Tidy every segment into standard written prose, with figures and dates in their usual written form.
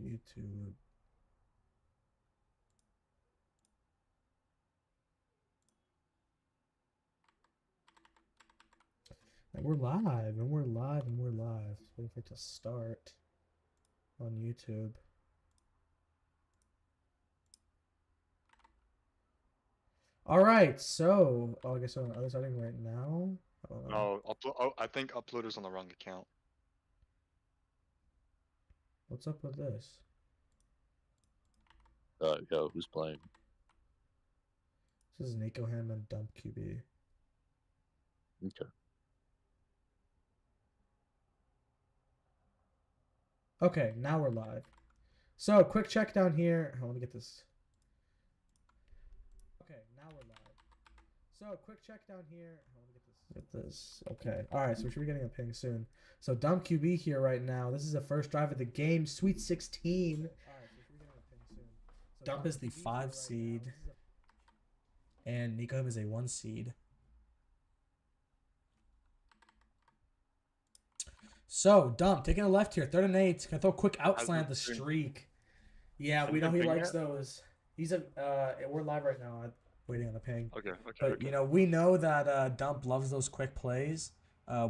YouTube. And we're live, and we're live, and we're live. Just waiting for it to start on YouTube. All right, so I guess are they starting right now? I don't know. No, I think uploader's on the wrong account. What's up with this? Yo, who's playing? This is Nico Ham and Dump QB. Okay. Okay, now we're live. So quick check down here. Let me get this. Okay, now we're live. So quick check down here. Let me get this. Okay. All right. So we should be getting a ping soon. So Dump QB here right now. This is the first drive of the game. Sweet 16. All right. So we should be getting a ping soon. So Dump is the 5 seed, and Nico is a 1 seed. So Dump taking a left here, 3rd and 8. Can I throw a quick out slant the streak? Yeah, we know he likes those. He's a. We're live right now. I'm waiting on the ping. Okay. But you know, we know that Dump loves those quick plays.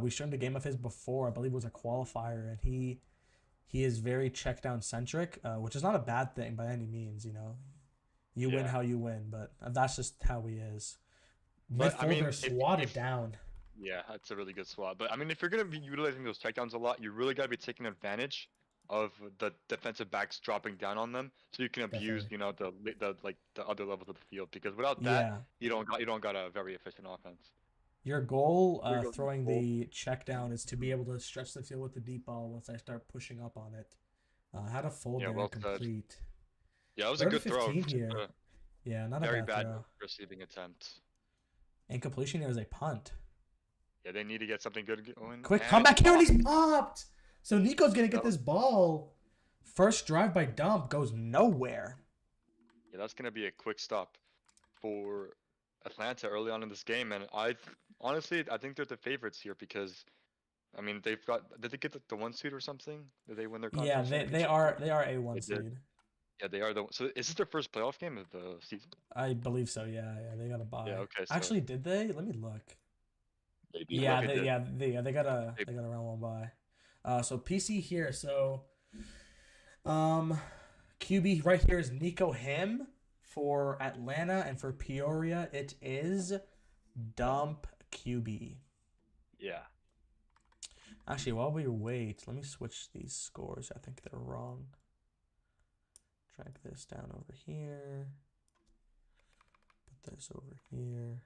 We showed him a game of his before. I believe it was a qualifier, and he is very check down centric, which is not a bad thing by any means. You know, you win how you win, but that's just how he is. Midfielder swatted down. Yeah, that's a really good swat. But I mean, if you're gonna be utilizing those checkdowns a lot, you really gotta be taking advantage of the defensive backs dropping down on them, so you can abuse, Definitely. the other levels of the field. Because without that, you don't got a very efficient offense. Your goal throwing the check down is to be able to stretch the field with the deep ball once I start pushing up on it. How to fold there and complete. Yeah, it was a good throw. Here. Yeah, not very a bad throw. receiving attempt. And completion here was a punt. Yeah, they need to get something good going. Quick comeback here, and he's popped. So Nico's gonna get this ball. First drive by Dump goes nowhere. Yeah, that's gonna be a quick stop for Atlanta early on in this game, and honestly I think they're the favorites here because, I mean, they've got, did they get the 1 seed or something? Did they win their conference? Yeah, they are a 1 seed. Yeah, they are so is this their first playoff game of the season? I believe so. Yeah, they got a bye. Yeah, okay. So actually, did they? Let me look. Maybe. Yeah, they got a round 1 bye. So PC here. So, QB right here is Nico Him for Atlanta, and for Peoria it is Dump QB. Yeah. Actually, while we wait, let me switch these scores. I think they're wrong. Drag this down over here. Put this over here.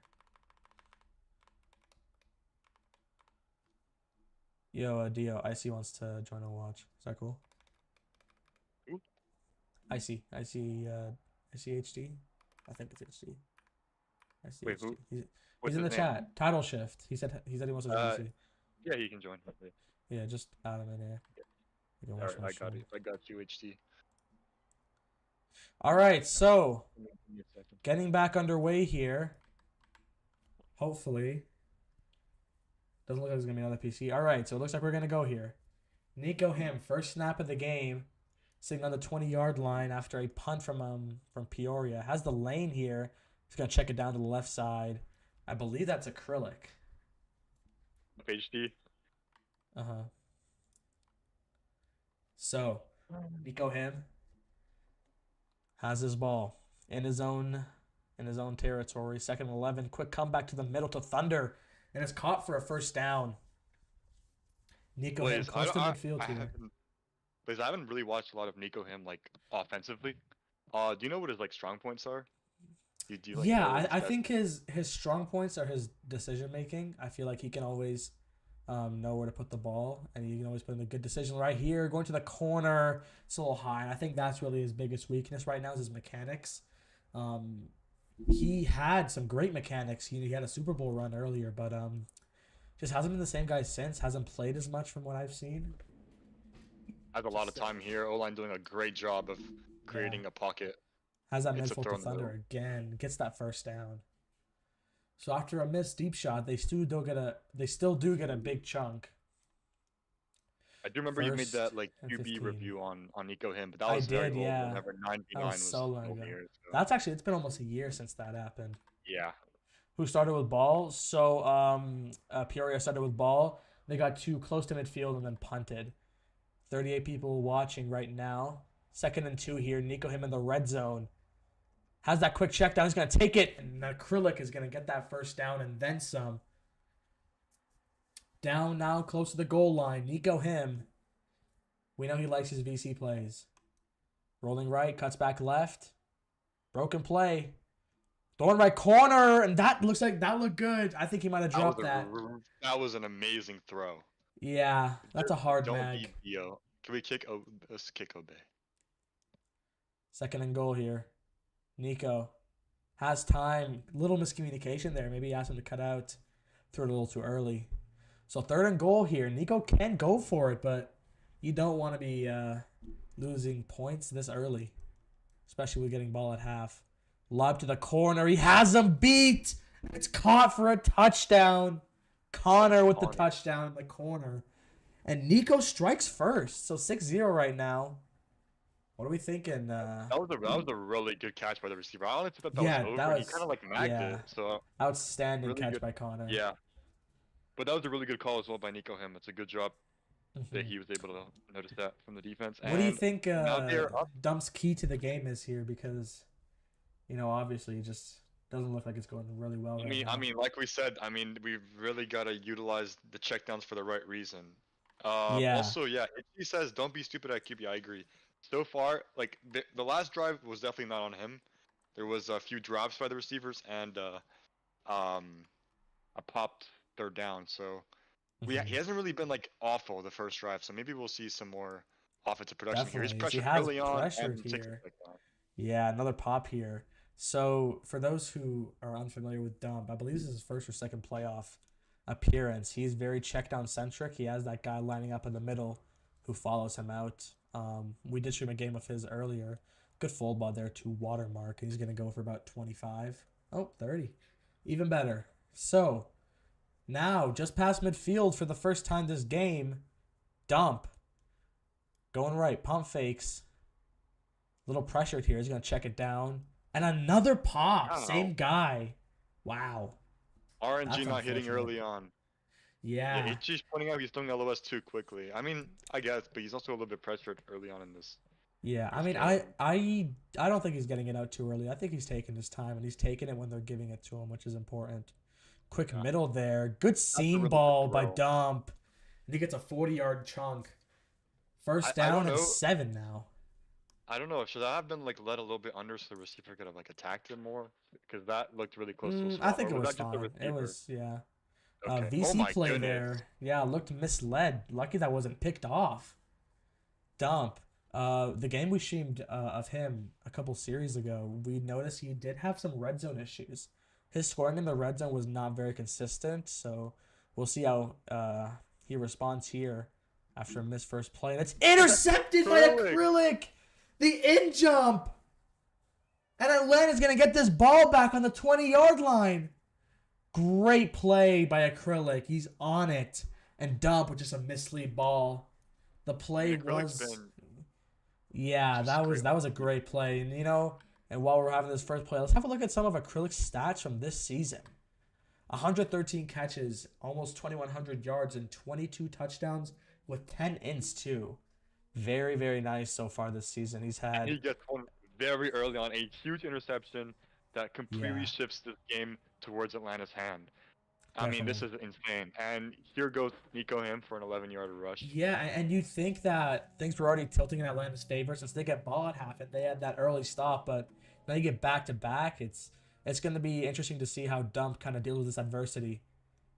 Yo, Dio, IC wants to join and watch. Is that cool? Ooh. IC HD. I think it's HD. Wait, HD. who? He's in the chat. Title shift. He said he wants to join. Yeah, you can join. Yeah, just add him in here. Alright, I got it. I got you, HD. All right, so getting back underway here. Hopefully. Doesn't look like there's going to be another PC. All right, so it looks like we're going to go here. Nico Ham, first snap of the game, sitting on the 20-yard line after a punt from Peoria. Has the lane here. He's going to check it down to the left side. I believe that's acrylic. HD. Uh-huh. So, Nico Ham has his ball in his own territory. 2nd and 11. Quick comeback to the middle to Thunder. And it's caught for a first down. Nico Ham close to midfield here. Because I haven't really watched a lot of Nico Ham like offensively. Do you know what his like strong points are? I think his strong points are his decision making. I feel like he can always know where to put the ball, and he can always put in a good decision. Right here, going to the corner, it's a little high. And I think that's really his biggest weakness right now is his mechanics. He had some great mechanics. He had a Super Bowl run earlier, but just hasn't been the same guy since. Hasn't played as much from what I've seen. Has a lot of time here. O-line doing a great job of creating a pocket. Has that midfield to Thunder again. Gets that first down. So after a missed deep shot, they still do get a big chunk. I do remember you made First that like and QB 15. review on Nico him, but that I was very did, old. yeah. Whenever That was 99 was so long over ago. here. So That's actually, it's been almost a year since that happened. yeah, Who started with ball? So Peoria started with ball. They got too close to midfield and then punted. 38 people watching right now. 2nd and 2 here. Nico him in the red zone. Has that quick check down. He's going to take it. And Acrylic is going to get that first down and then some. Down now, close to the goal line. Nico him. We know he likes his VC plays. Rolling right, cuts back left. Broken play. Throwing right corner, and that looks like that looked good. I think he might have dropped that. That was an amazing throw. Yeah, that's a hard Don't mag. be Dio. Can we kick? Let's kick Obey. 2nd and goal here. Nico has time. Little miscommunication there. Maybe he asked him to cut out. Threw it a little too early. So 3rd and goal here. Nico can go for it, but you don't want to be losing points this early, especially with getting ball at half. Lob to the corner. He has him beat. It's caught for a touchdown. Connor with the touchdown in the corner. And Nico strikes first. So 6-0 right now. What are we thinking? That was a really good catch by the receiver. I honestly thought that Yeah, was over. that And he was- kind of like magged yeah. it. So Outstanding really catch good. by Connor. yeah, but that was a really good call as well by Nico him. It's a good job that he was able to notice that from the defense. What do you And think now they're up. Dump's key to the game is here? Because, obviously it just doesn't look like it's going really well. I mean, like we said, we've really got to utilize the checkdowns for the right reason. Yeah. Also, yeah, he says don't be stupid at QB. I agree. So far, like the last drive was definitely not on him. There was a few drops by the receivers and a popped 3rd down. So he hasn't really been like awful the first drive. So maybe we'll see some more offensive production here. He's Definitely. He pressured has early on pressured and takes here. it like that. Yeah, another pop here. So for those who are unfamiliar with Dump, I believe this is his 1st or 2nd playoff appearance. He's very check down centric. He has that guy lining up in the middle who follows him out. We did stream a game of his earlier. Good fold ball there to watermark. He's going to go for about 25. Oh, 30. Even better. So now just past midfield for the first time this game. Dump. Going right. Pump fakes. Little pressured here. He's going to check it down. And another pop. Same guy. Wow. RNG That's not hitting unfortunate. early on. Yeah. Yeah, Ichi's pointing out he's throwing LOS too quickly. I mean, I guess, but he's also a little bit pressured early on in this. Yeah, I mean, I don't think he's getting it out too early. I think he's taking his time, and he's taking it when they're giving it to him, which is important. Quick middle there. Good seam really ball good by throw. Dump. And he gets a 40-yard chunk. First I don't down and know. 7 now. I don't know. Should I have been like let a little bit under so the receiver could have like attacked him more? Because that looked really close to a swap. I think Or it was that just the fine. It receiver? was, yeah. Okay. VC Oh my play goodness. there. Yeah, looked misled. Lucky that wasn't picked off. Dump. The game we streamed of him a couple series ago, we noticed he did have some red zone issues. His scoring in the red zone was not very consistent, so we'll see how he responds here after a missed first play. And it's intercepted by Acrylic! The in jump! And Atlanta's going to get this ball back on the 20-yard line. Great play by Acrylic. He's on it. And Dump with just a mislead ball. The play was... Yeah, that was a great play. And, and while we're having this first play, let's have a look at some of Acrylic's stats from this season. 113 catches, almost 2,100 yards, and 22 touchdowns with 10 ints, too. Very, very nice so far this season. He gets one very early on, a huge interception that completely shifts this game towards Atlanta's hand. Definitely. I mean, this is insane. And here goes Nico him for an 11-yard rush. Yeah, and you'd think that things were already tilting in Atlanta's favor since they get ball at half and they had that early stop, but now you get back-to-back. It's going to be interesting to see how Dump kind of deals with this adversity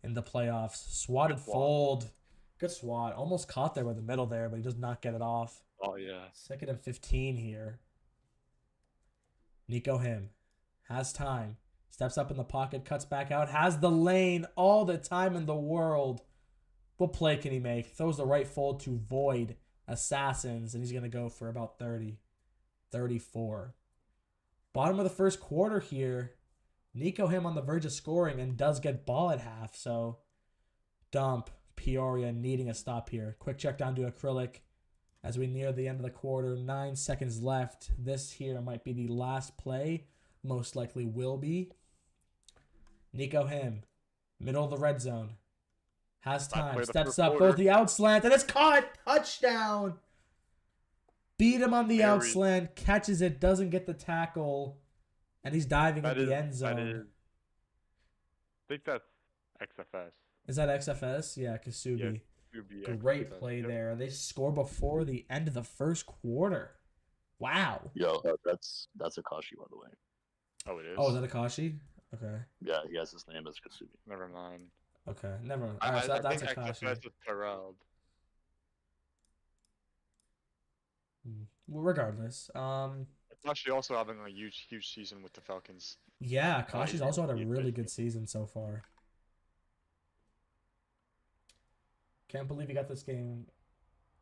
in the playoffs. Swatted fold. Good swat. Almost caught there by the middle there, but he does not get it off. Oh, yeah. 2nd and 15 here. Nico him. Has time. Steps up in the pocket, cuts back out, has the lane, all the time in the world. What play can he make? Throws the right fold to void Assassins, and he's going to go for about 30, 34. Bottom of the first quarter here. Nico him on the verge of scoring and does get ball at half, so Dump, Peoria needing a stop here. Quick check down to Acrylic as we near the end of the quarter. 9 seconds left. This here might be the last play. Most likely will be. Nico Him, middle of the red zone. Has time, steps up, goes the out slant, and it's caught! Touchdown! Beat him on the out slant, catches it, doesn't get the tackle, and he's diving in the end zone. I think that's XFS. Is that XFS? Yeah, Kasubi. Yeah, Great play there. They score before the end of the first quarter. Wow. Yo, that's Akashi, by the way. Oh, it is? Oh, is that Akashi? Okay. Yeah, he has his name as Kasubi. Never mind. Okay, never mind. I Alright, so that's think Akashi. XFS is Terrell. Well, regardless. Akashi also having a huge season with the Falcons. Yeah, Akashi's also had a really good season so far. Can't believe he got this game.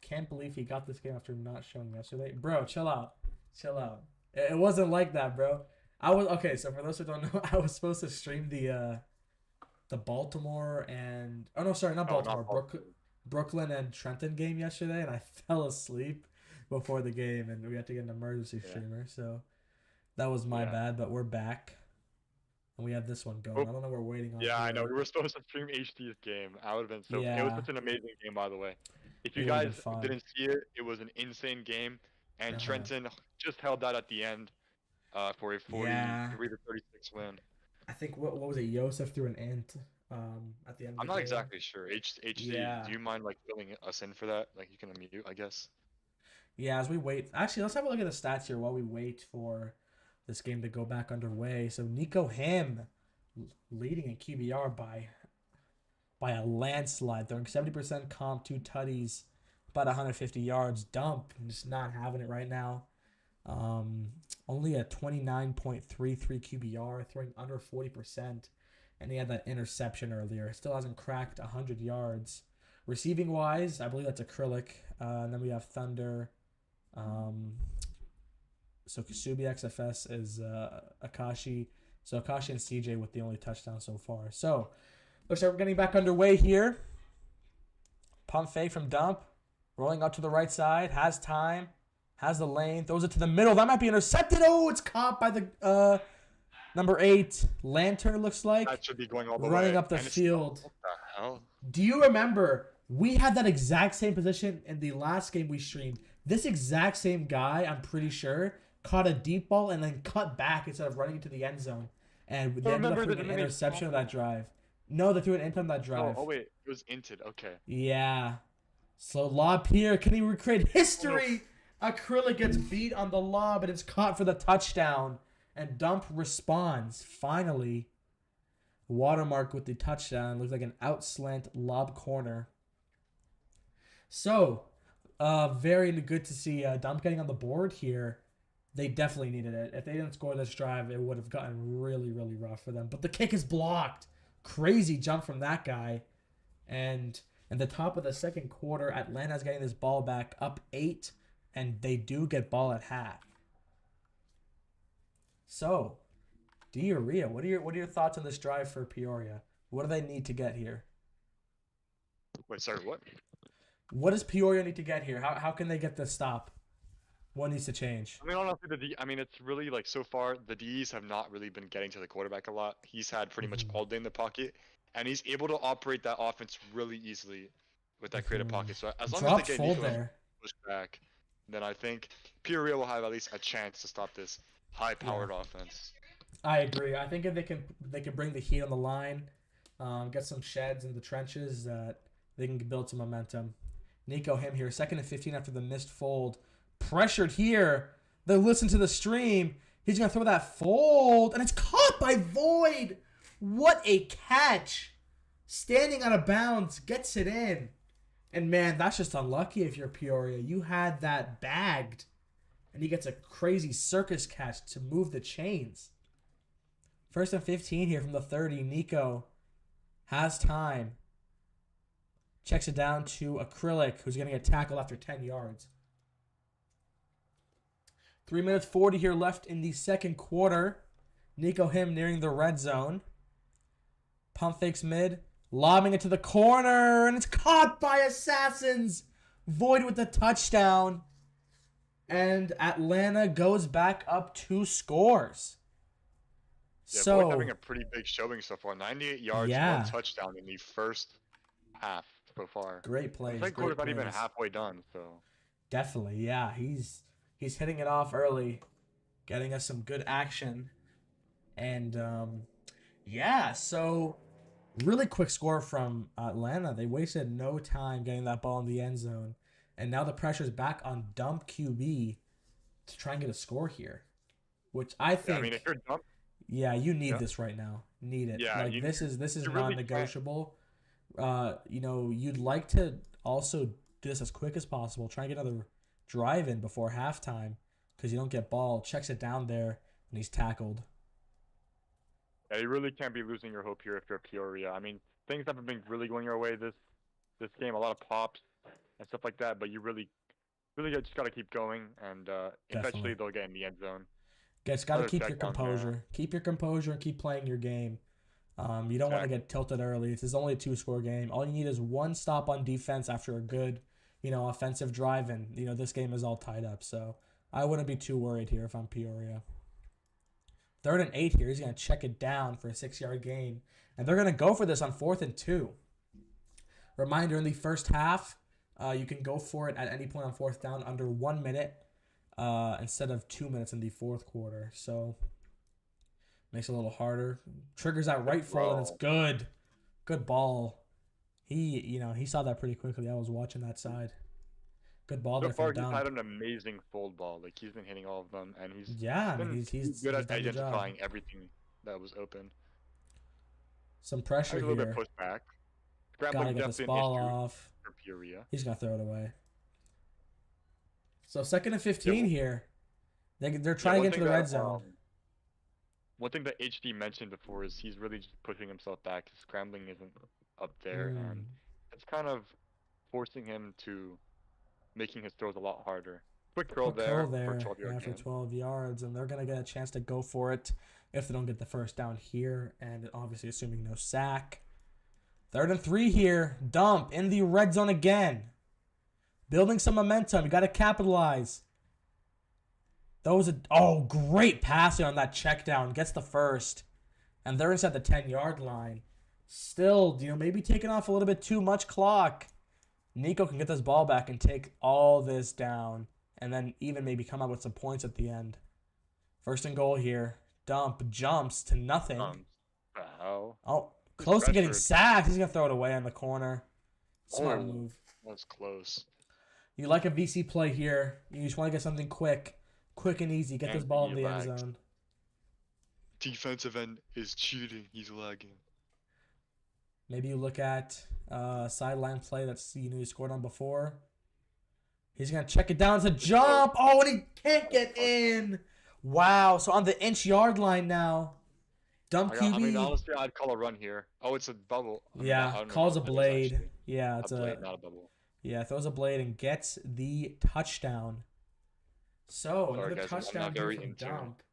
Can't believe he got this game after not showing yesterday. Bro, chill out. Chill out. It wasn't like that, bro. Okay, so for those who don't know, I was supposed to stream the Baltimore and not Baltimore, Brooklyn and Trenton game yesterday, and I fell asleep before the game, and we had to get an emergency streamer. So that was my bad, but we're back, and we have this one going. I don't know what we're waiting on. Yeah, I know. We were supposed to stream HD's game. I would have been so. It was such an amazing game, by the way. If you guys didn't see it, it was an insane game, and Trenton just held that at the end for a 43 to 36 win. I think what was it? Yosef threw an int at the end. I'm not exactly sure. HD, do you mind like filling us in for that? Like you can unmute, I guess. Yeah, as we wait. Actually, let's have a look at the stats here while we wait for this game to go back underway. So Nico Him leading in QBR by a landslide, throwing 70% comp, 2 tutties, about 150 yards. Dump, just not having it right now. Only a 29.33 QBR, throwing under 40%, and he had that interception earlier. Still hasn't cracked 100 yards. Receiving wise, I believe that's Acrylic. And then we have Thunder. So Kasubi XFS is Akashi. So Akashi and CJ with the only touchdown so far. So looks like we're getting back underway here. Pump fake from Dump, rolling out to the right side, has time. Has the lane, throws it to the middle. That might be intercepted. Oh, it's caught by the number 8. Lantern, looks like. That should be going all the way. Running up the field. What the hell? Do you remember, we had that exact same position in the last game we streamed. This exact same guy, I'm pretty sure, caught a deep ball and then cut back instead of running into the end zone. And they ended up throwing an interception of that drive. No, they threw an int on that drive. Oh, wait. It was inted. Okay. Yeah. So lob here. Can he recreate history? Acrylic gets beat on the lob, and it's caught for the touchdown. And Dump responds. Finally, watermark with the touchdown. Looks like an out slant lob corner. So, very good to see Dump getting on the board here. They definitely needed it. If they didn't score this drive, it would have gotten really, really rough for them. But the kick is blocked. Crazy jump from that guy. And at the top of the second quarter, Atlanta's getting this ball back up 8. And they do get ball at half. So, Diarrhea, what are your thoughts on this drive for Peoria? What do they need to get here? Wait, sorry, what? What does Peoria need to get here? How can they get the stop? What needs to change? I mean, honestly, it's really like so far the D's have not really been getting to the quarterback a lot. He's had pretty much all day in the pocket, and he's able to operate that offense really easily with that creative pocket. So as long as they get Nico push back, then I think Peoria will have at least a chance to stop this high-powered offense. I agree. I think if they can bring the heat on the line, get some sheds in the trenches, that they can build some momentum. Nico Him here, 2nd and 15 after the missed fold. Pressured here. They listen to the stream. He's going to throw that fold, and it's caught by Void. What a catch. Standing out of bounds, gets it in. And, man, that's just unlucky if you're Peoria. You had that bagged, and he gets a crazy circus catch to move the chains. 1st and 15 here from the 30. Nico has time. Checks it down to Acrylic, who's going to get tackled after 10 yards. 3 minutes 40 here left in the second quarter. Nico Him nearing the red zone. Pump fakes mid. Lobbing it to the corner, and it's caught by Assassins. Void with the touchdown. And Atlanta goes back up 2 scores. Yeah, So, Boyd's having a pretty big showing so far. 98 yards, Yeah. 1 touchdown in the first half so far. great The plays. second Great quarter's not even plays. halfway done, so Definitely, yeah. He's hitting it off early, getting us some good action. And, yeah, so really quick score from Atlanta. They wasted no time getting that ball in the end zone. And now the pressure's back on dump QB to try and get a score here. Which I yeah, think, I mean, if you're dumb, yeah, you need Yeah. this right now. Need it. Yeah, Like you- this is you really can't- non-negotiable. You'd like to also do this as quick as possible. Try and get another drive in before halftime because you don't get ball. Checks it down there and he's tackled. Yeah, you really can't be losing your hope here if you're Peoria. I mean, things haven't been really going your way this game. A lot of pops and stuff like that, but you really just got to keep going, and eventually they'll get in the end zone. Guys, got to Another keep your check down, composure. Keep your composure and keep playing your game. You don't want to Exactly. get tilted early. This is only a 2-score game. All you need is one stop on defense after a good, offensive drive, and this game is all tied up. So I wouldn't be too worried here if I'm Peoria. 3rd and 8 here. He's gonna check it down for a 6-yard gain, and they're gonna go for this on 4th and 2. Reminder: in the first half, you can go for it at any point on 4th down under 1 minute, instead of 2 minutes in the 4th quarter. So makes it a little harder. Triggers out right foot, and it's good. Good ball. He saw that pretty quickly. I was watching that side. Good ball So there far, from he's had Dump. an amazing fold ball. Like, he's been hitting all of them, and he's Yeah, I mean, been he's good at done the job. identifying everything that was open. Some pressure A little bit here. pushed back. Gotta Scrambling get this definitely an ball issue off. for Peoria. He's gonna throw it away. So 2nd and 15 here. They're trying to one get to thing the red that, zone. One thing that HD mentioned before is he's really just pushing himself back. His scrambling isn't up there, and it's kind of forcing him to making his throws a lot harder. Quick curl Quick there, curl there, for 12 yard for gain. 12 yards, and they're gonna get a chance to go for it if they don't get the first down here, and obviously assuming no sack. 3rd and 3 here. Dump in the red zone again. Building some momentum. You got to capitalize. Great passing on that check down. Gets the first. And they're inside the 10-yard line. Still, maybe taking off a little bit too much clock. Nico can get this ball back and take all this down. And then even maybe come out with some points at the end. 1st and goal here. Dump jumps to nothing. The hell? Oh, close to getting Rashford. sacked. He's going to throw it away on the corner. Smart Oh. move. that's close. You like a VC play here. You just want to get something quick. Quick and easy. Get this And ball in he the end lagged. zone. Defensive end is cheating. He's lagging. Maybe you look at sideline play that's you scored on before. He's going to check it down. It's a jump. Oh, and he can't get in. Wow. So on the inch-yard line now. Dump I mean, QB. honestly, I'd call a run here. Oh, it's a bubble. I Yeah, don't know calls a what that is, blade. actually. Yeah, it's a blade, not a bubble. Yeah, throws a blade and gets the touchdown. So, Sorry, another guys, I'm touchdown not here very from in tune. Dump.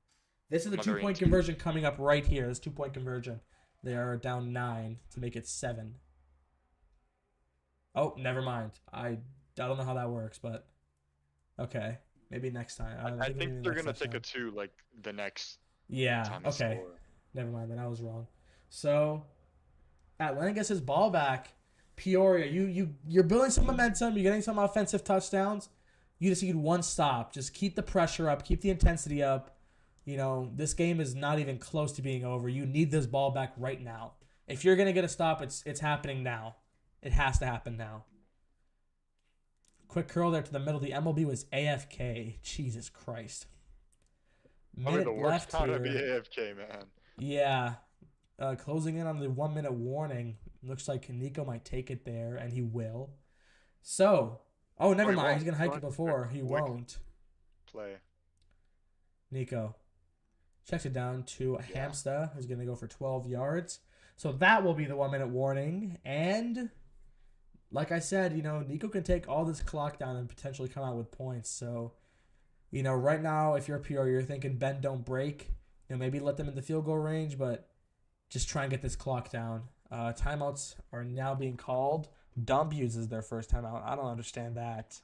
This is I'm a not very in two-point tune. conversion coming up right here. This 2-point conversion. They are down 9 to make it 7. Oh, never mind. I don't know how that works, but okay. Maybe next time. I maybe think they're next gonna take touchdown. a 2 like the next Yeah, time they okay. score. Never mind, then I was wrong. So, Atlanta gets his ball back. Peoria, you're building some momentum. You're getting some offensive touchdowns. You just need one stop. Just keep the pressure up. Keep the intensity up. This game is not even close to being over. You need this ball back right now. If you're gonna get a stop, it's happening now. It has to happen now. Quick curl there to the middle. The MLB was AFK. Jesus Christ. Probably Minute the worst left time to be here. AFK, man. Yeah. Closing in on the 1-minute warning. Looks like Nico might take it there, and he will. So, never he mind. won't. He's going to hike Go it ahead. before. He Quick. won't. Play. Nico checks it down to Yeah. Hamsta, who's going to go for 12 yards. So that will be the 1-minute warning. And like I said, Nico can take all this clock down and potentially come out with points. So, right now, if you're a Peoria, you're thinking bend, don't break. Maybe let them in the field goal range, but just try and get this clock down. Timeouts are now being called. Dump uses their first timeout. I don't understand that.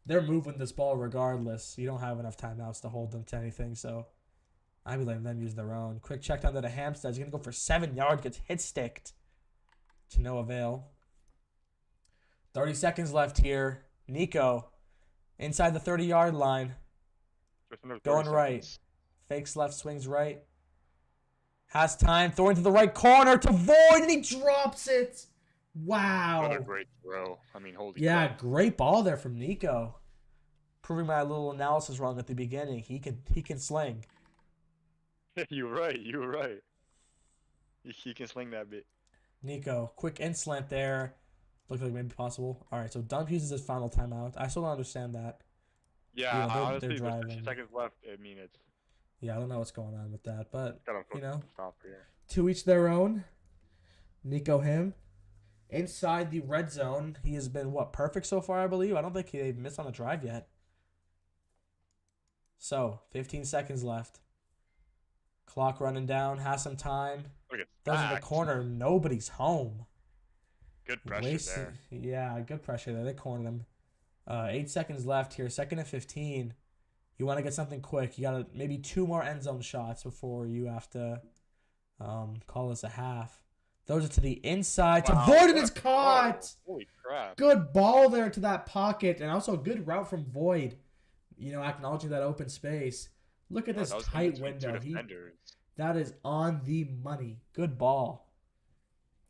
They're moving this ball regardless. You don't have enough timeouts to hold them to anything, so I'd be letting them use their own. Quick check down to the Hampstead. He's going to go for 7 yards. Gets hit sticked to no avail. 30 seconds left here. Nico inside the 30-yard line. Going right. Fakes left, swings right. Has time. Throwing to the right corner to Void, and he drops it. Wow. What a great throw. I mean, holy crap. Great ball there from Nico. Proving my little analysis wrong at the beginning. He can sling. You were right. You were right. He can sling that bit. Nico, quick in slant there. Looks like maybe possible. All right, so Dump uses his final timeout. I still don't understand that. Yeah, they're honestly, driving. there's 50 seconds left. I mean, it's... Yeah, I don't know what's going on with that, but, you know, stop here. to each their own. Nico him. Inside the red zone, he has been, perfect so far, I believe? I don't think they've missed on the drive yet. So, 15 seconds left. Clock running down, has some time. Those in the corner, nobody's home. Good pressure there. Yeah, good pressure there. They cornered him. 8 seconds left here. 2nd and 15. You want to get something quick. You got maybe 2 more end zone shots before you have to call this a half. Those are to the inside. Wow, to Void, and it's caught. Holy crap. Good ball there to that pocket, and also a good route from Void. You know, acknowledging that open space. Look at this tight window. That is on the money. Good ball.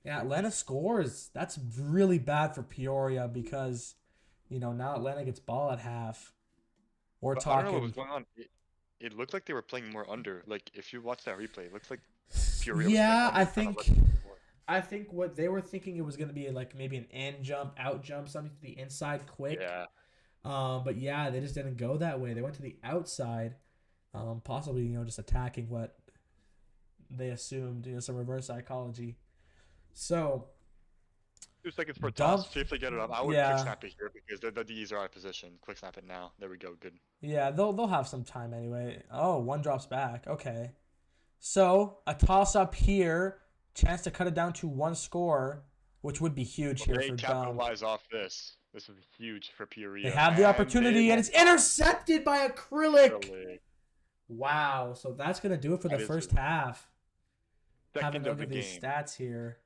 Yeah, Atlanta scores. That's really bad for Peoria because, you know, now Atlanta gets ball at half. We're talking. I don't know what was going on. It looked like they were playing more under. Like, if you watch that replay, it looks like Peoria was playing under, I think what they were thinking it was going to be like maybe an in jump, out jump, something to the inside quick. Yeah. But yeah, they just didn't go that way. They went to the outside, possibly, you know, just attacking what they assumed, you know, some reverse psychology. So 2 seconds for toss. See if they get it up. I would quick snap it here because the D's are out of position. Quick snap it now. There we go. Good. Yeah, they'll have some time anyway. Oh, one drops back. Okay. So a toss up here, chance to cut it down to 1 score, which would be huge here for Dump. They capitalize off this. This is huge for Peoria. They have the opportunity, and it's intercepted by Acrylic. Wow. So that's gonna do it for the first half. Having a look at these stats here.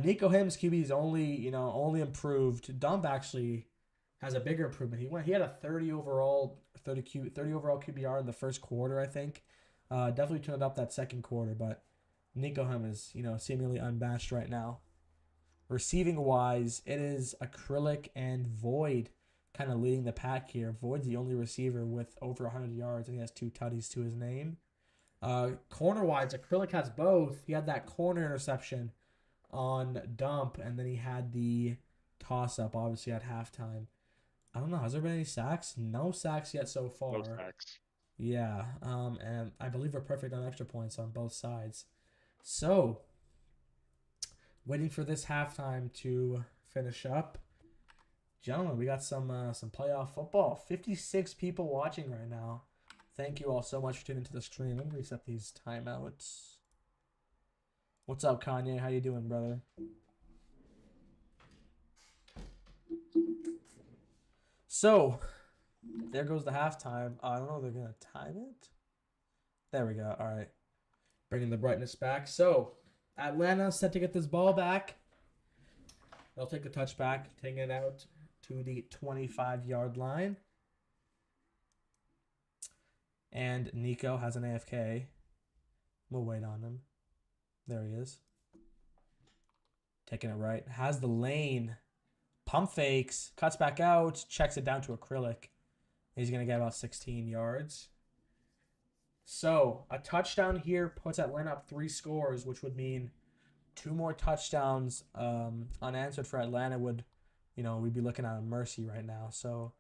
Nico Him's QB is only improved. Dump actually has a bigger improvement. He had a 30 overall QBR in the first quarter, I think. Definitely turned up that second quarter, but Nico Him is, you know, seemingly unmatched right now. Receiving wise, it is Acrylic and Void kind of leading the pack here. Void's the only receiver with over 100 yards, and he has 2 tutties to his name. Corner wise, Acrylic has both. He had that corner interception on Dump, and then he had the toss-up, obviously, at halftime. I don't know. Has there been any sacks? No sacks yet so far. No sacks. Yeah, and I believe we're perfect on extra points on both sides. So, waiting for this halftime to finish up. Gentlemen, we got some playoff football. 56 people watching right now. Thank you all so much for tuning into the stream. Let me reset these timeouts. What's up, Kanye? How you doing, brother? So, there goes the halftime. I don't know if they're going to time it. There we go. All right. Bringing the brightness back. So, Atlanta set to get this ball back. They'll take the touchback, taking it out to the 25-yard line. And Nico has an AFK. We'll wait on him. There he is. Taking it right. Has the lane. Pump fakes. Cuts back out. Checks it down to Acrylic. He's going to get about 16 yards. So, a touchdown here puts Atlanta up 3 scores, which would mean 2 more touchdowns unanswered for Atlanta would, you know, we'd be looking at a mercy right now. So,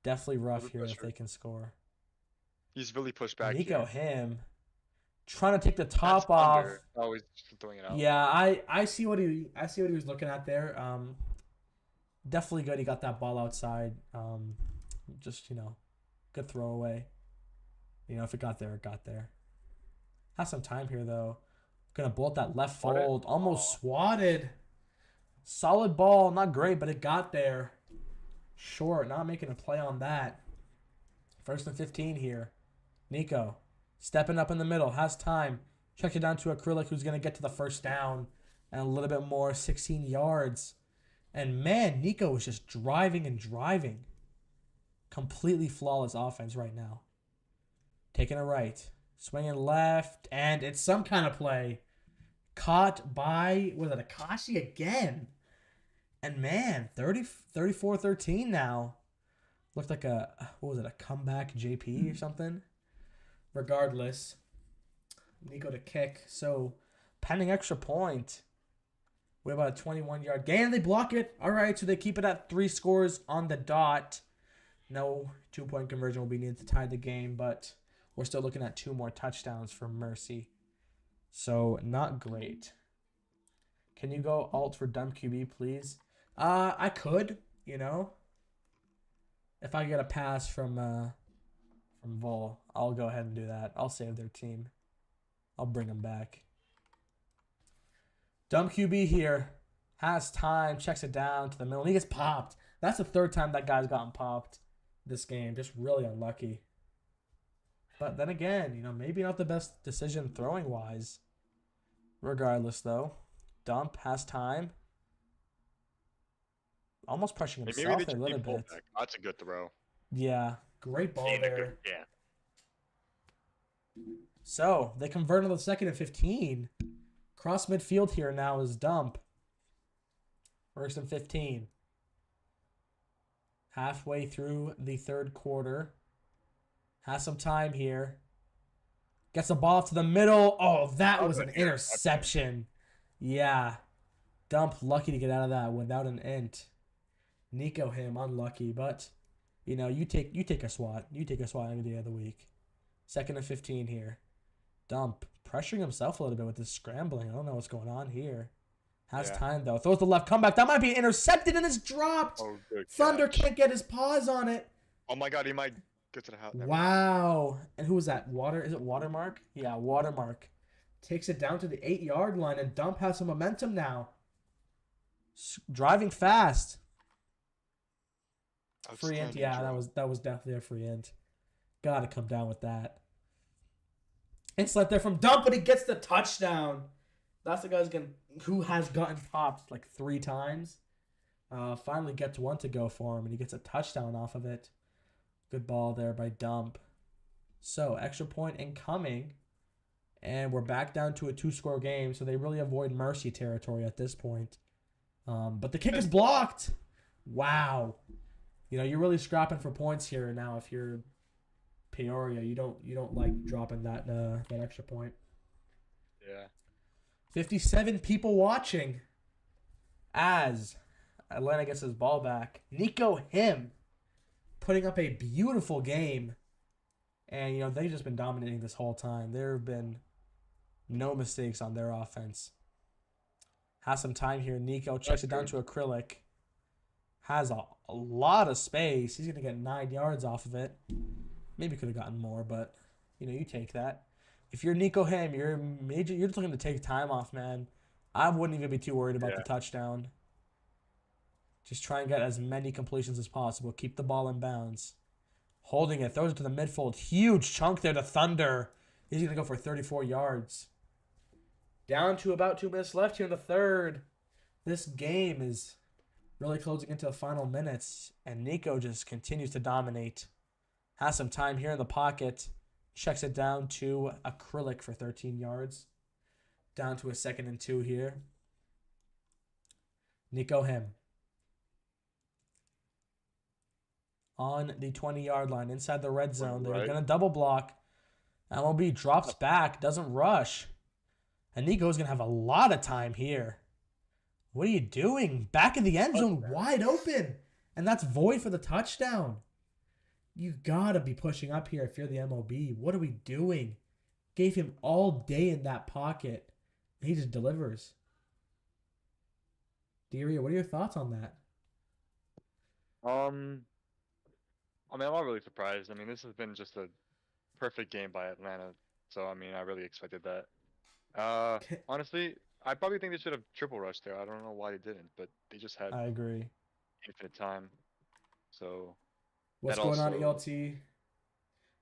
definitely rough here if they can score. He's really pushed back Nico here. Him trying to take the top off. Always throwing it out. Yeah, I see what he was looking at there. Definitely good. He got that ball outside. Just, you know, good throwaway. You know, if it got there, it got there. Has some time here though. Gonna bolt that left Swat it? fold. Almost swatted. Solid ball. Not great, but it got there. Short. Not making a play on that. First and 15 here. Nico. Stepping up in the middle. Has time. Checks it down to Acrylic, who's going to get to the first down. And a little bit more. 16 yards. And man, Nico was just driving and driving. Completely flawless offense right now. Taking a right. Swinging left. And it's some kind of play. Caught by, was it Akashi again? And man, 34-13 now. Looked like what was it, a comeback JP or something? Regardless, Nico to kick. So, pending extra point. We have about a 21-yard gain. They block it. All right, so they keep it at 3 scores on the dot. No 2-point conversion will be needed to tie the game, but we're still looking at 2 more touchdowns for Mercy. So, not great. Can you go alt for dumb QB, please? I could, you know. If I get a pass from Vol, I'll go ahead and do that. I'll save their team. I'll bring them back. Dumb QB here. Has time. Checks it down to the middle. And he gets popped. That's the 3rd time that guy's gotten popped this game. Just really unlucky. But then again, you know, maybe not the best decision throwing-wise. Regardless, though. Dump has time. Almost pushing himself a little bit. That's a good throw. Yeah. Great ball Yeah, there. yeah. So, they convert on the 2nd and 15. Cross midfield here now is Dump. 1st and 15. Halfway through the 3rd quarter. Has some time here. Gets the ball to the middle. Oh, that was an interception. Yeah. Dump lucky to get out of that without an int. Nico him unlucky, but you know, you take a swat. You take a swat any day of the week. 2nd and 15 here. Dump pressuring himself a little bit with this scrambling. I don't know what's going on here. Has time though. Throws the left comeback. That might be intercepted and it's dropped. Oh, good Thunder catch. can't get his paws on it. Oh my god, he might get to the house. Wow. And who was that? Is it Watermark? Yeah, Watermark. Takes it down to the 8-yard line and Dump has some momentum now. Driving fast. Free int, yeah, that was definitely a free int. Gotta come down with that. Insolent there from Dump, but he gets the touchdown. That's the guy who has gotten popped like 3 times. Finally gets one to go for him, and he gets a touchdown off of it. Good ball there by Dump. So, extra point incoming. And we're back down to a 2-score game, so they really avoid Mercy territory at this point. But the kick is blocked. Wow. You know, you're really scrapping for points here now. If you're Peoria, you don't like dropping that extra point. Yeah. 57 people watching as Atlanta gets his ball back. Nico him putting up a beautiful game. And, you know, they've just been dominating this whole time. There have been no mistakes on their offense. Has some time here. Nico checks it down to Acrylic. Has a lot of space. He's going to get 9 yards off of it. Maybe could have gotten more, but, you know, you take that. If you're Nico Ham, you're just looking to take time off, man. I wouldn't even be too worried about the touchdown. Just try and get as many completions as possible. Keep the ball in bounds. Holding it. Throws it to the midfield. Huge chunk there to Thunder. He's going to go for 34 yards. Down to about 2 minutes left here in the 3rd. This game is really closing into the final minutes. And Nico just continues to dominate. Has some time here in the pocket. Checks it down to Acrylic for 13 yards. Down to a 2nd and 2 here. Nico him. On the 20-yard line, inside the red zone. They're going to double block. MLB drops back, doesn't rush. And Nico's going to have a lot of time here. What are you doing? Back in the end zone, wide open. And that's void for the touchdown. You got to be pushing up here if you're the MLB. What are we doing? Gave him all day in that pocket. He just delivers. Deria, what are your thoughts on that? I mean, I'm not really surprised. I mean, this has been just a perfect game by Atlanta. So, I mean, I really expected that. Honestly, I probably think they should have triple rushed there. I don't know why they didn't, but they just had I agree. infinite time. So What's that going on, also. ELT?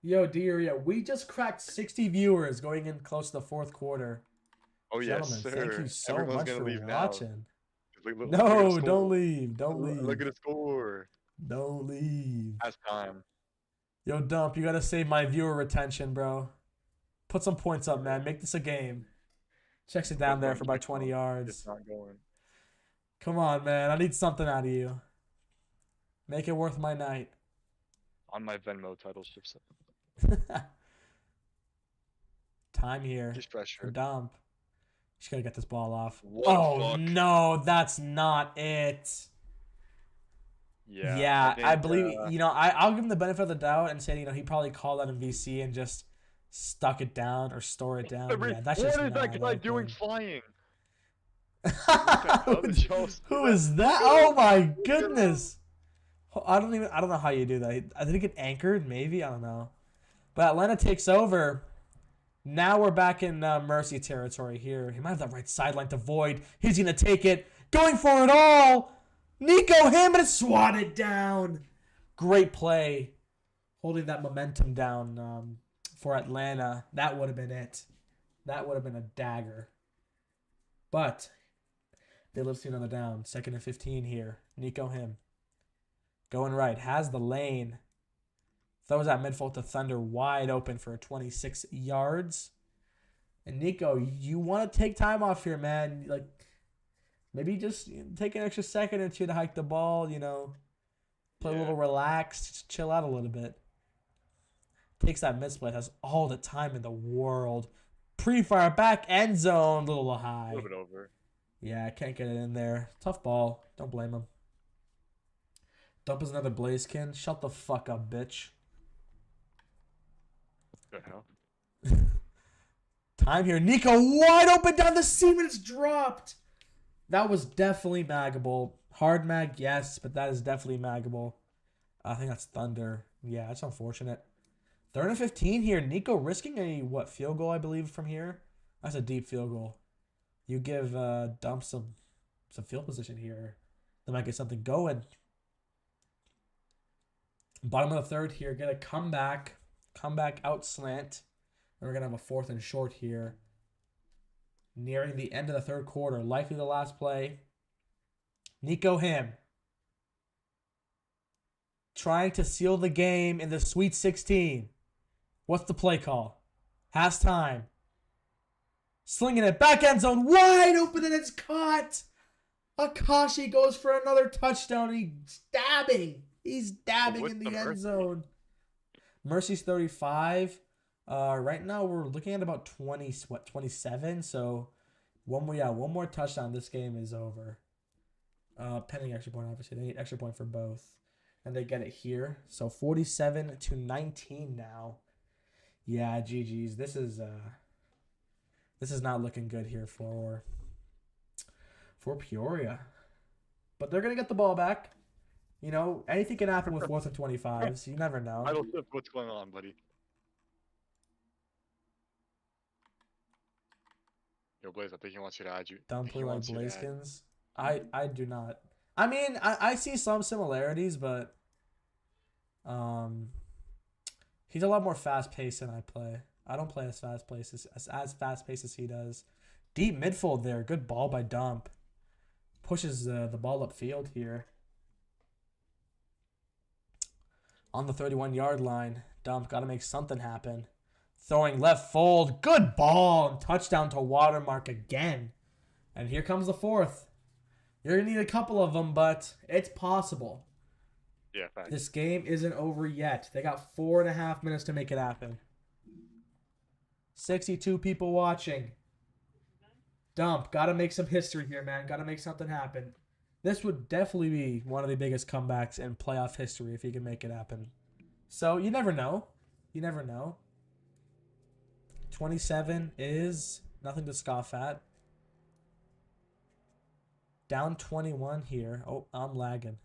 Yo, dear, yeah, we just cracked 60 viewers going in close to the fourth quarter. Oh yes, Gentlemen, thank you sir. so Everyone's much gonna for leave now. watching. Look at the No, don't score. leave. Don't Look leave. at the score. Don't leave. Last time. Yo, Dump, you gotta save my viewer retention, bro. Put some points up, man. Make this a game. Checks it down there for about 20 It's yards. not going. Come on, man. I need something out of you. Make it worth my night. On my Venmo title shifts. Time here Just for pressure. Dump. Just gotta get this ball off. What the Oh, fuck? no. That's not it. Yeah, I think, believe, I'll give him the benefit of the doubt and say, he probably called that in VC and just stuck it down or store it down. Yeah, that's just what is that not guy doing open. flying? Who is that? Oh my goodness. I don't know how you do that. I think it get anchored, maybe. I don't know. But Atlanta takes over. Now we're back in Mercy territory here. He might have that right sideline to void. He's going to take it. Going for it all. Nico Hammond swatted down. Great play. Holding that momentum down for Atlanta. That would have been it. That would have been a dagger. But they live through another down. 2nd and 15 here. Nico Him. Going right. Has the lane. Throws that midfield to Thunder wide open for 26 yards. And Nico, you want to take time off here, man. Like, maybe just take an extra second or two to hike the ball, Play a little relaxed. Just chill out a little bit. Takes that mid-split. Has all the time in the world. Pre-fire back end zone. A little high. A little bit over. Yeah, can't get it in there. Tough ball. Don't blame him. Dump is another Blazekin. Shut the fuck up, bitch. What the hell? Time here. Nico wide open down the seam and it's dropped. That was definitely maggable. Hard mag, yes, but that is definitely maggable. I think that's Thunder. Yeah, that's unfortunate. 3rd and 15 here. Nico risking a, field goal, I believe, from here? That's a deep field goal. You give Dump some field position here. They might get something going. Bottom of the 3rd here. Get a comeback. Comeback out slant. And we're going to have a 4th and short here. Nearing the end of the 3rd quarter. Likely the last play. Nico Him. Trying to seal the game in the Sweet 16. What's the play call? Has time. Slinging it. Back end zone. Wide open and it's caught. Akashi goes for another touchdown. He's dabbing. He's dabbing in the end zone. Mercy's 35. Right now we're looking at about 27. So one more touchdown. This game is over. Pending extra point, obviously. They need extra point for both. And they get it here. So 47-19 now. Yeah, GG's. This is not looking good here for Peoria. But they're gonna get the ball back. Anything can happen with 4th and 25s. You never know. I don't know what's going on, buddy. Yo, Blaze, I think he wants you to add you. Don't play like Blazekins. I do not. I mean, I see some similarities, but he's a lot more fast paced than I play. I don't play as fast paced as fast paced as he does. Deep midfield there. Good ball by Dump. Pushes the ball upfield here. On the 31-yard line, Dump got to make something happen. Throwing left fold. Good ball. And touchdown to Watermark again. And here comes the 4th. You're going to need a couple of them, but it's possible. Yeah, thanks. This game isn't over yet. They got 4.5 minutes to make it happen. 62 people watching. Dump. Got to make some history here, man. Got to make something happen. This would definitely be one of the biggest comebacks in playoff history if he can make it happen. So you never know. You never know. 27 is nothing to scoff at. Down 21 here. Oh, I'm lagging.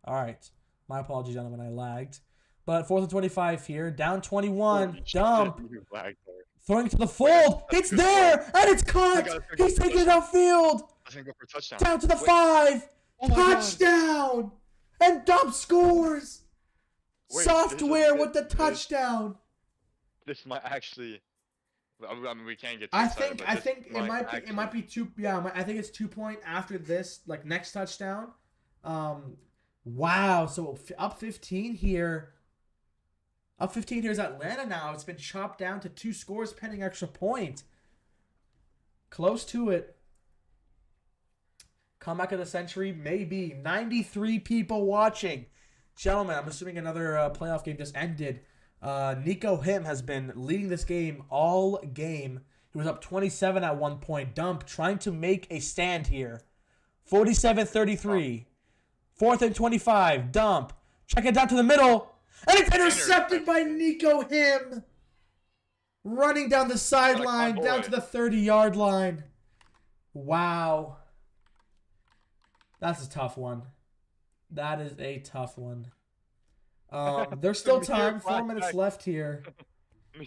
All right. My apologies, gentlemen. I lagged. But 4th and 25 here. Down 21. Dump. Throwing to the fold. It's there, and it's caught. He's taking it outfield. I think go for a touchdown. Down to the Wait. 5. Oh my God. Touchdown. And Dump scores. Wait, Software this- with the touchdown. This might actually. I mean, we can't get. Too I excited, think but this it might be 2. Yeah, I think it's 2 point after this, like next touchdown. Wow. So up 15 here. Up 15 here is Atlanta now. It's been chopped down to 2 scores pending extra point. Close to it. Comeback of the century, maybe. 93 people watching. Gentlemen, I'm assuming another playoff game just ended. Nico Him has been leading this game all game. He was up 27 at one point. Dump trying to make a stand here. 47-33. 4th and 25. Dump. Check it down to the middle. And it's intercepted by Nico Him. Running down the sideline, down to the 30-yard line. Wow. That's a tough one. That is a tough one. There's still time. 4 minutes left here.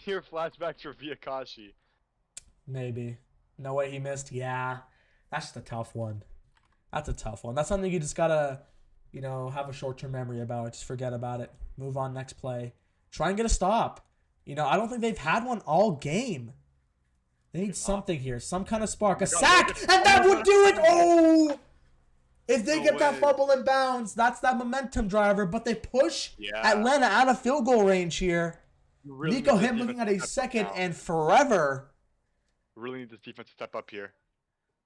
Mere flashbacks for Viakashi. Maybe. No way he missed. Yeah. That's just a tough one. That's a tough one. That's something you just gotta, have a short-term memory about. Just forget about it. Move on, next play. Try and get a stop. I don't think they've had one all game. They need something here. Some kind of spark. A sack! And that would do it! Oh! If they get that fumble in bounds, that's that momentum driver. But they push Atlanta out of field goal range here. Nico Him looking at a second and forever. Really need this defense to step up here.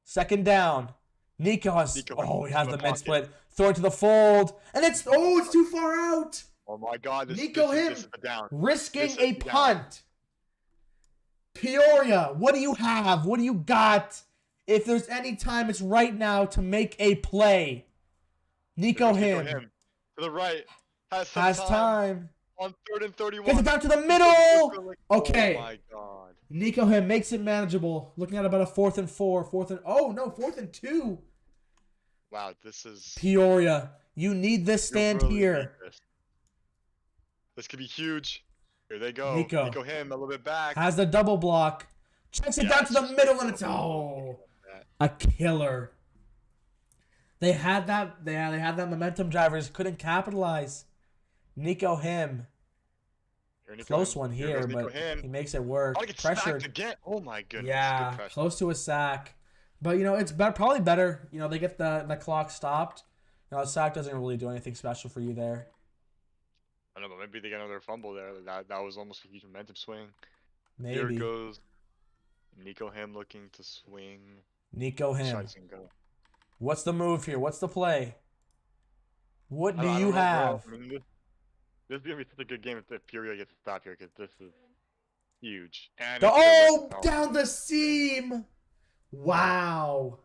Second down. Nico has he has the mid split. Throw it to the fold. And it's too far out. Oh my God. Nico Him down. risking a punt. Peoria, what do you have? What do you got? If there's any time, it's right now to make a play. Nico Him. To the right. Has time. On 3rd and 31. Gets it down to the middle. Okay. Oh my God. Nico Him makes it manageable. Looking at about a 4th and 4. 4th and 2. Wow, this is... Peoria, you need this stand here. This could be huge. Here they go. Nico Him a little bit back. Has the double block. Checks it down to the middle, and it's a killer. They had that. They had that momentum. Drivers couldn't capitalize. Nico Him. Close one here, but he makes it work. Pressured again. Oh my goodness. Yeah, close to a sack. But it's probably better. They get the clock stopped. A sack doesn't really do anything special for you there. I don't know, but maybe they get another fumble there. That was almost a huge momentum swing. Maybe. Here it goes. Nico Him looking to swing. Nico Him. What's the move here? What's the play? What do you have? I mean, this is going to be such a good game if Peoria gets stopped here, because this is huge. And down the seam! Wow.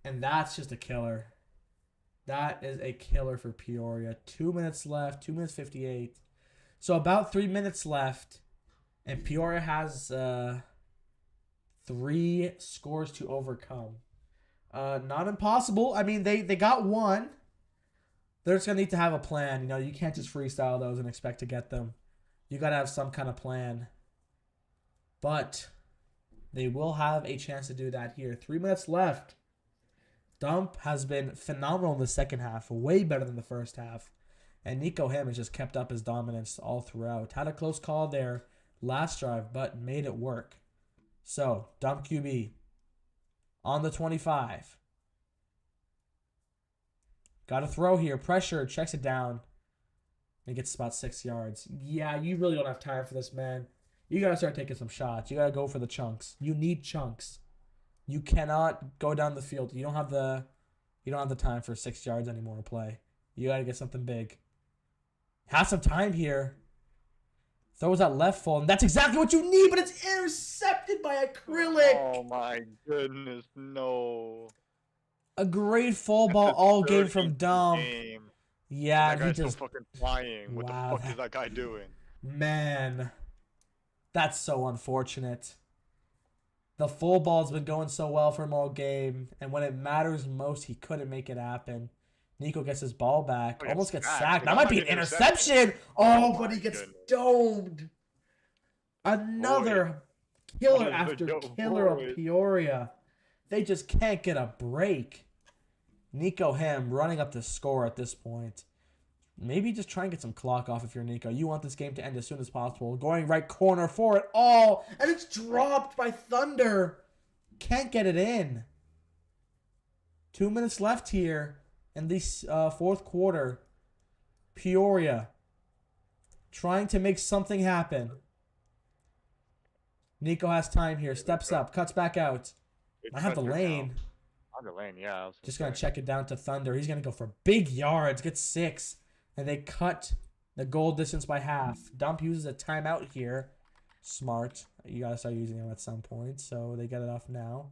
And that's just a killer. That is a killer for Peoria. 2 minutes left. 2 minutes 58. So about 3 minutes left. And Peoria has 3 scores to overcome. Not impossible. I mean, they got one. They're just going to need to have a plan. You can't just freestyle those and expect to get them. You got to have some kind of plan. But they will have a chance to do that here. 3 minutes left. Dump has been phenomenal in the second half. Way better than the first half. And Nico Him has just kept up his dominance all throughout. Had a close call there last drive, but made it work. So, Dump QB on the 25. Got to throw here. Pressure. Checks it down. And gets about 6 yards. Yeah, you really don't have time for this, man. You got to start taking some shots. You got to go for the chunks. You need chunks. You cannot go down the field. You don't have the time for 6 yards anymore to play. You got to get something big. Have some time here. Throws that left full, and that's exactly what you need, but it's intercepted by Acrylic. Oh my goodness, no. A great full ball all game from Dump. Yeah, that guy's just so fucking flying. What the fuck is that guy doing? Man, that's so unfortunate. The full ball's been going so well for him all game, and when it matters most, he couldn't make it happen. Nico gets his ball back. Almost gets sacked. That might be an interception. Oh, but he gets domed. Another killer Let's after go, killer of boys. Peoria. They just can't get a break. Nico Hem running up the score at this point. Maybe just try and get some clock off if you're Nico. You want this game to end as soon as possible. Going right corner for it all. And it's dropped by Thunder. Can't get it in. 2 minutes left here in the fourth quarter. Peoria trying to make something happen. Nico has time here. Steps up. Cuts back out. I have the lane. On the lane, yeah. I was Just going to check it down to Thunder. He's going to go for big yards. Get 6. And they cut the goal distance by half. Dump uses a timeout here. Smart. You got to start using them at some point. So they get it off now.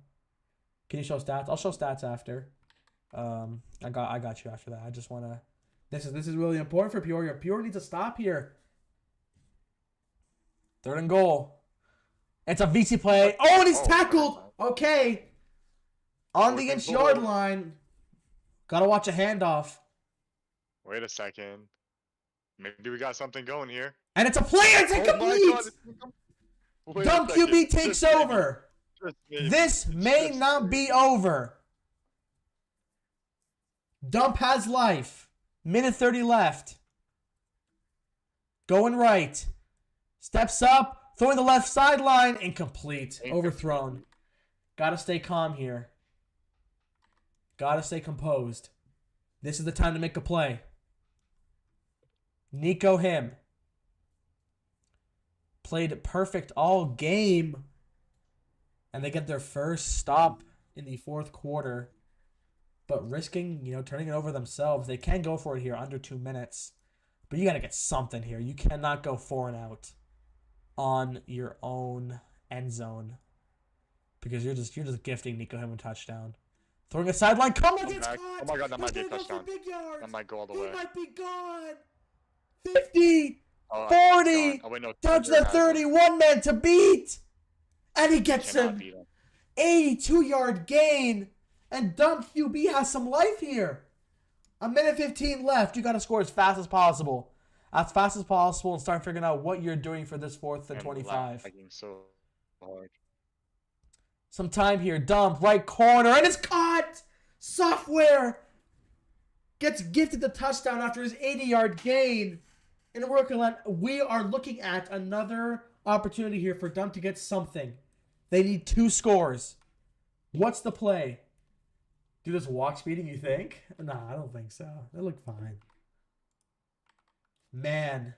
Can you show stats? I'll show stats after. I got you after that. I just want to... This is really important for Peoria. Peoria needs to stop here. 3rd and goal. It's a VC play. Oh, and he's tackled. Okay. On the inch-yard line. Got to watch a handoff. Wait a second. Maybe we got something going here. And it's a play. It's incomplete. Dumb QB takes over. This may not be over. Dump has life. Minute 30 left. Going right. Steps up. Throwing the left sideline. Incomplete. Overthrown. Gotta stay calm here. Gotta stay composed. This is the time to make a play. Nico Hem. Played perfect all game. And they get their first stop in the fourth quarter. But risking, turning it over themselves. They can go for it here under 2 minutes. But you got to get something here. You cannot go 4 and out on your own end zone. Because you're just gifting Nico Hem a touchdown. Throwing a sideline. Come on, it's caught. Oh my god, that might be a touchdown. That might go all the way. He might be gone. 50. Oh, 40. oh, wait, no, Down to the 30. 1 man to beat. And he gets him. 82-yard gain. And Dump QB has some life here. 1:15 left. You got to score as fast as possible. As fast as possible and start figuring out what you're doing for this 4th and 25. So hard. Some time here. Dump, right corner. And it's caught. Software gets gifted the touchdown after his 80-yard gain. And we are looking at another opportunity here for Dump to get something. They need 2 scores. What's the play? Do this walk speeding, you think? Nah, I don't think so. They look fine. Man.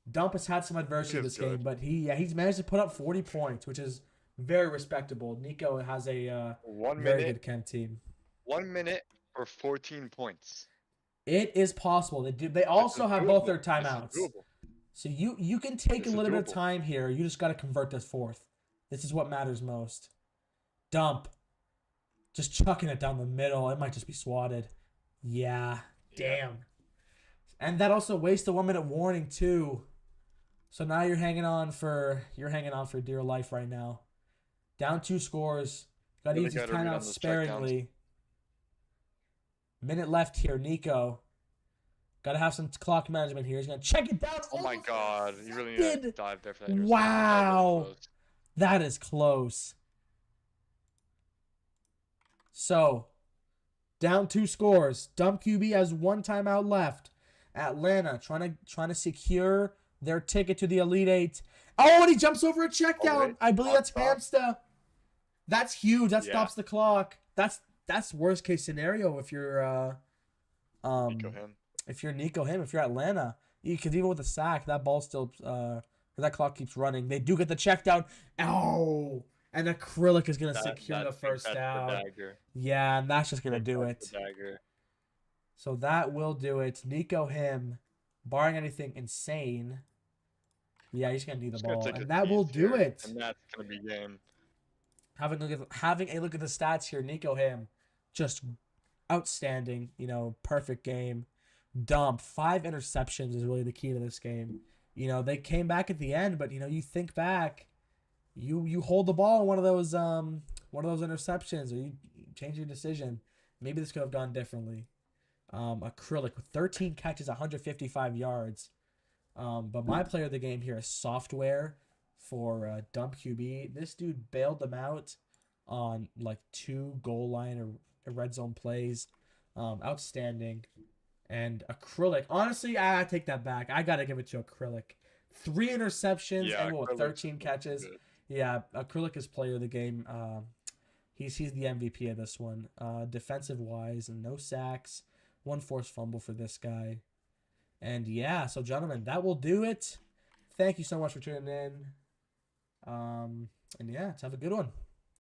Dump has had some adversity this game, but he's managed to put up 40 points, which is very respectable. Nico has a very good chem team. 1 minute for 14 points. It is possible. They also have both their timeouts. So you can take a little bit of time here. You just got to convert this 4th. This is what matters most. Dump. Just chucking it down the middle. It might just be swatted. Yeah. Damn. And that also wastes a 1 minute warning too. So now you're hanging on for dear life right now. Down 2 scores. Got to use his timeout sparingly. Minute left here. Nico. Got to have some clock management here. He's going to check it down. Oh my god. You really need to dive there for that. Wow. That is close. So, down 2 scores. Dump QB has 1 timeout left. Atlanta trying to secure their ticket to the Elite 8. Oh, and he jumps over a check down. I believe that's Hamsta. That's huge. That stops the clock. That's worst case scenario if you're Nico Hem. If you're Nico Hem, if you're Atlanta, because even with a sack, that ball still that clock keeps running. They do get the check down. Oh. And Acrylic is going to secure the first down. Yeah, and that's just going to do it. So that will do it. Nico Hem, barring anything insane. Yeah, he's going to need the ball. And that will do it. And that's going to be game. Having a look at the stats here, Nico Hem, just outstanding. Perfect game. Dump. 5 interceptions is really the key to this game. They came back at the end, but, you think back. You hold the ball in one of those interceptions, or you change your decision. Maybe this could have gone differently. Acrylic with 13 catches, 155 yards. But my player of the game here is Software. for dump QB. This dude bailed them out on like 2 goal line or red zone plays. Outstanding. And Acrylic. Honestly, I take that back. I got to give it to Acrylic. 3 interceptions and what, Acrylic's 13 catches. good. Yeah, Acrylic is player of the game. He's the MVP of this one. Defensive wise, and no sacks. 1 forced fumble for this guy. And yeah, so gentlemen, that will do it. Thank you so much for tuning in. And yeah, have a good one.